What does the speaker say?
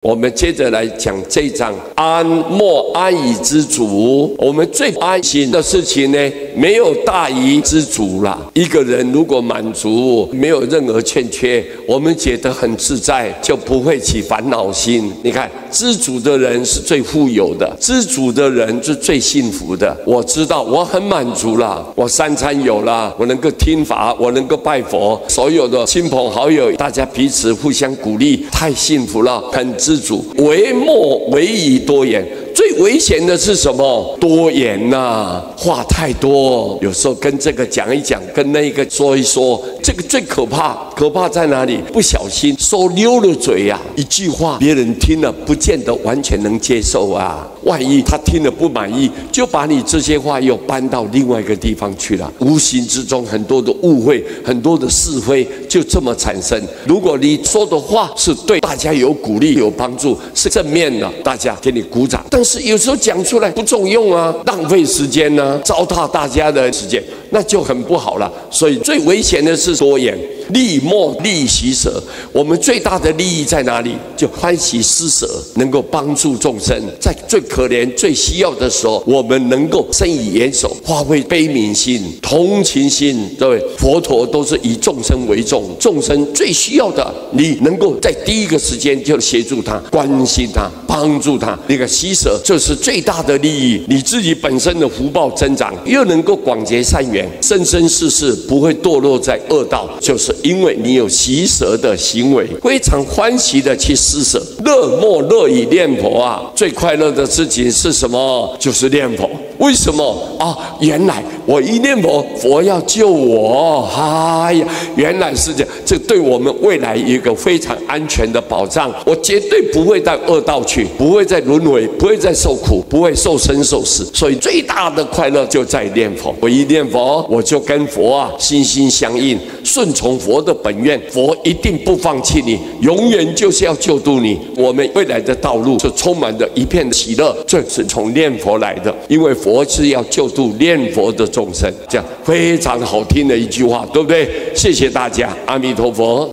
我们接着来讲这一章，安莫安以知足。我们最安心的事情呢，没有大于知足啦。一个人如果满足，没有任何欠缺，我们觉得很自在，就不会起烦恼心。你看，知足的人是最富有的，知足的人是最幸福的。我知道我很满足了，我三餐有了，我能够听法，我能够拜佛，所有的亲朋好友，大家彼此互相鼓励，太幸福了，很知足。唯莫唯以多言。最危险的是什么？多言呐，话太多。有时候跟这个讲一讲，跟那个说一说，这个最可怕。可怕在哪里？不小心说溜了嘴呀，一句话别人听了不见得完全能接受啊。万一他听了不满意，就把你这些话又搬到另外一个地方去了。无形之中很多的误会，很多的是非就这么产生。如果你说的话是对大家有鼓励、有帮助，是正面的，大家给你鼓掌。但是有时候讲出来不中用啊，浪费时间啊，糟蹋大家的时间，那就很不好了。所以最危险的是多言。利莫利其舍，我们最大的利益在哪里？就欢喜施舍，能够帮助众生，在最可怜、最需要的时候，我们能够伸以援手，发挥悲悯心、同情心。对，佛陀都是以众生为重，众生最需要的，你能够在第一个时间就协助他、关心他、帮助他，那个施舍就是最大的利益。你自己本身的福报增长，又能够广结善缘，生生世世不会堕落在恶道，就是因为你有施舍的行为，非常欢喜的去施舍。乐莫乐以念佛啊，最快乐的事情是什么？就是念佛。为什么啊？原来我一念佛，佛要救我。哎呀，原来是这样，这对我们未来有一个非常安全的保障。我绝对不会到恶道去，不会再轮回，不会再受苦，不会受生受死。所以最大的快乐就在念佛。我一念佛，我就跟佛啊心心相印，顺从佛的本愿，佛一定不放弃你，永远就是要救度你。我们未来的道路是充满着一片喜乐，这是从念佛来的，因为佛是要救度念佛的众生。这样非常好听的一句话，对不对？谢谢大家，阿弥陀佛。